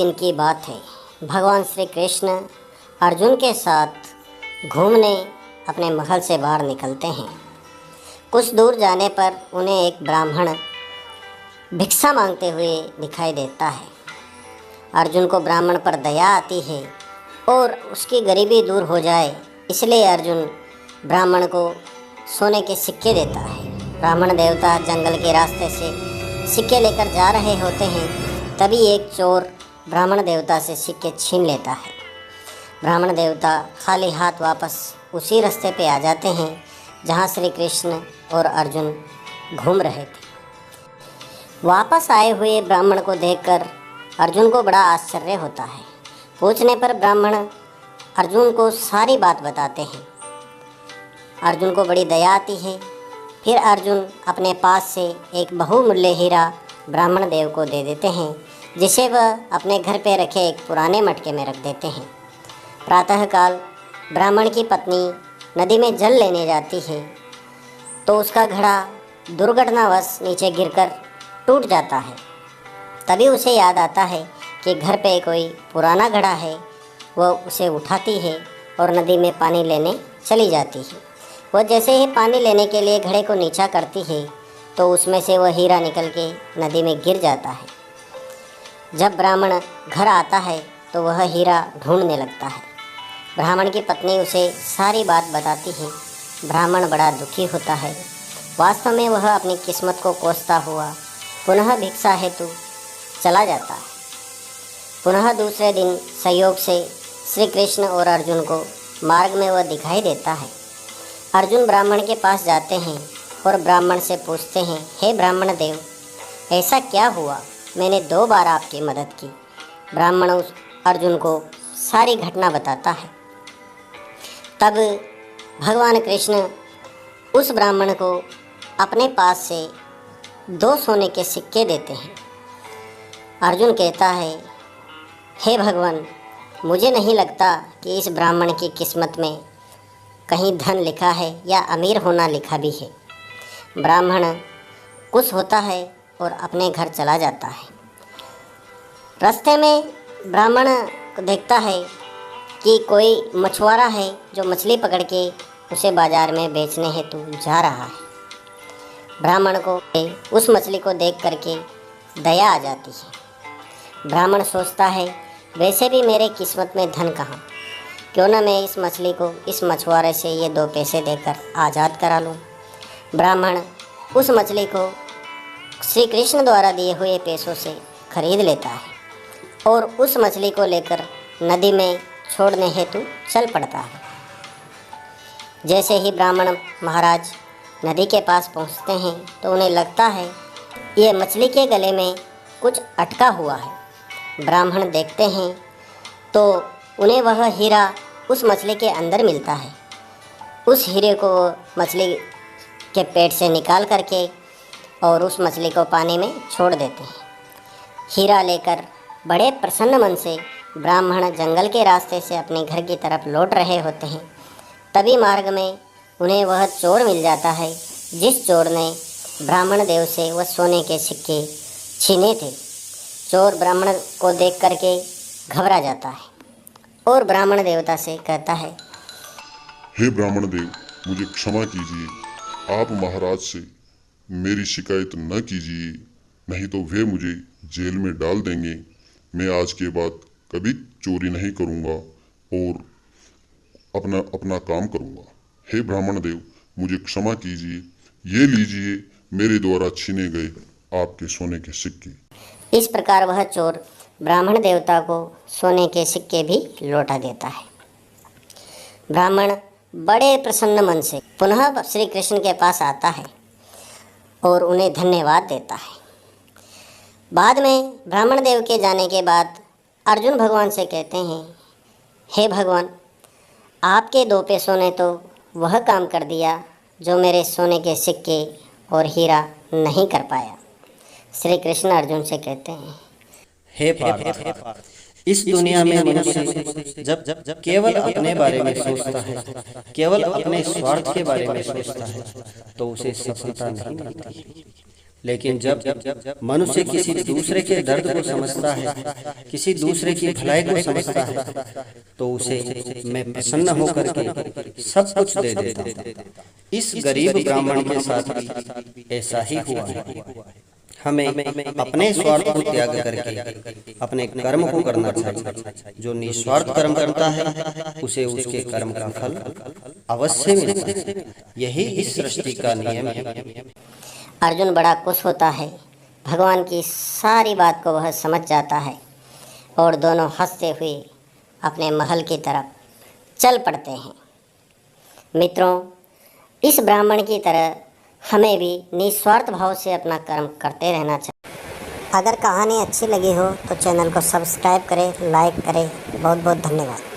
दिन की बात है। भगवान श्री कृष्ण अर्जुन के साथ घूमने अपने महल से बाहर निकलते हैं। कुछ दूर जाने पर उन्हें एक ब्राह्मण भिक्षा मांगते हुए दिखाई देता है। अर्जुन को ब्राह्मण पर दया आती है और उसकी गरीबी दूर हो जाए, इसलिए अर्जुन ब्राह्मण को सोने के सिक्के देता है। ब्राह्मण देवता जंगल के रास्ते से सिक्के लेकर जा रहे होते हैं, तभी एक चोर ब्राह्मण देवता से सिक्के छीन लेता है। ब्राह्मण देवता खाली हाथ वापस उसी रास्ते पे आ जाते हैं जहाँ श्री कृष्ण और अर्जुन घूम रहे थे। वापस आए हुए ब्राह्मण को देखकर अर्जुन को बड़ा आश्चर्य होता है। पूछने पर ब्राह्मण अर्जुन को सारी बात बताते हैं। अर्जुन को बड़ी दया आती है। फिर अर्जुन अपने पास से एक बहुमूल्य हीरा ब्राह्मण देव को दे देते हैं, जिसे वह अपने घर पे रखे एक पुराने मटके में रख देते हैं। प्रातःकाल ब्राह्मण की पत्नी नदी में जल लेने जाती है तो उसका घड़ा दुर्घटनावश नीचे गिरकर टूट जाता है। तभी उसे याद आता है कि घर पे कोई पुराना घड़ा है। वह उसे उठाती है और नदी में पानी लेने चली जाती है। वह जैसे ही पानी लेने के लिए घड़े को नीचा करती है तो उसमें से वह हीरा निकल के नदी में गिर जाता है। जब ब्राह्मण घर आता है तो वह हीरा ढूंढने लगता है। ब्राह्मण की पत्नी उसे सारी बात बताती है। ब्राह्मण बड़ा दुखी होता है। वास्तव में वह अपनी किस्मत को कोसता हुआ पुनः भिक्षा हेतु चला जाता है। पुनः दूसरे दिन संयोग से श्री कृष्ण और अर्जुन को मार्ग में वह दिखाई देता है। अर्जुन ब्राह्मण के पास जाते हैं और ब्राह्मण से पूछते हैं, हे ब्राह्मण देव, ऐसा क्या हुआ? मैंने 2 बार आपकी मदद की। ब्राह्मण उस अर्जुन को सारी घटना बताता है। तब भगवान कृष्ण उस ब्राह्मण को अपने पास से 2 सोने के सिक्के देते हैं। अर्जुन कहता है, हे भगवान, मुझे नहीं लगता कि इस ब्राह्मण की किस्मत में कहीं धन लिखा है या अमीर होना लिखा भी है। ब्राह्मण खुश होता है और अपने घर चला जाता है। रास्ते में ब्राह्मण को देखता है कि कोई मछुआरा है जो मछली पकड़ के उसे बाज़ार में बेचने हेतु जा रहा है। ब्राह्मण को उस मछली को देख करके दया आ जाती है। ब्राह्मण सोचता है, वैसे भी मेरे किस्मत में धन कहाँ, क्यों ना मैं इस मछली को इस मछुआरे से ये 2 पैसे देकर आज़ाद करा लूँ। ब्राह्मण उस मछली को श्री कृष्ण द्वारा दिए हुए पैसों से खरीद लेता है और उस मछली को लेकर नदी में छोड़ने हेतु चल पड़ता है। जैसे ही ब्राह्मण महाराज नदी के पास पहुँचते हैं तो उन्हें लगता है ये मछली के गले में कुछ अटका हुआ है। ब्राह्मण देखते हैं तो उन्हें वह हीरा उस मछली के अंदर मिलता है। उस हीरे को मछली के पेट से निकाल करके और उस मछली को पानी में छोड़ देते हैं। हीरा लेकर बड़े प्रसन्न मन से ब्राह्मण जंगल के रास्ते से अपने घर की तरफ लौट रहे होते हैं। तभी मार्ग में उन्हें वह चोर मिल जाता है जिस चोर ने ब्राह्मण देव से वह सोने के सिक्के छीने थे। चोर ब्राह्मण को देख करके घबरा जाता है और ब्राह्मण देवता से कहता है, हे ब्राह्मण देव, मुझे क्षमा कीजिए। आप महाराज से मेरी शिकायत न कीजिए, नहीं तो वे मुझे जेल में डाल देंगे। मैं आज के बाद कभी चोरी नहीं करूँगा और अपना काम करूँगा। हे ब्राह्मण देव, मुझे क्षमा कीजिए। ये लीजिए मेरे द्वारा छीने गए आपके सोने के सिक्के। इस प्रकार वह चोर ब्राह्मण देवता को सोने के सिक्के भी लौटा देता है। ब्राह्मण बड़े प्रसन्न मन से पुनः श्री कृष्ण के पास आता है और उन्हें धन्यवाद देता है। बाद में ब्राह्मण देव के जाने के बाद अर्जुन भगवान से कहते हैं, हे भगवान, आपके 2 पैसों ने तो वह काम कर दिया जो मेरे सोने के सिक्के और हीरा नहीं कर पाया। श्री कृष्ण अर्जुन से कहते हैं, हे पार्थ, इस दुनिया में मनुष्य जब केवल अपने बारे में सोचता है, केवल अपने स्वार्थ के बारे में सोचता है, तो उसे सफलता नहीं मिलती। लेकिन जब मनुष्य किसी दूसरे के दर्द को समझता है, किसी दूसरे की भलाई को समझता है, तो उसे मैं प्रसन्न होकर के सब कुछ दे देता हूँ। इस गरीब ब्राह्मण के साथ भी ऐसा ही हुआ है। हमें अपने स्वार्थ को त्याग करके अपने कर्म को करना चाहिए। जो निस्वार्थ कर्म करता है उसे उसके कर्म का फल अवश्य मिलता है। यही इस सृष्टि का नियम है। अर्जुन बड़ा खुश होता है। भगवान की सारी बात को वह समझ जाता है और दोनों हंसते हुए अपने महल की तरफ चल पड़ते हैं। मित्रों, इस ब्राह्मण की तरह हमें भी निस्वार्थ भाव से अपना कर्म करते रहना चाहिए। अगर कहानी अच्छी लगी हो तो चैनल को सब्सक्राइब करें, लाइक करें। बहुत बहुत धन्यवाद।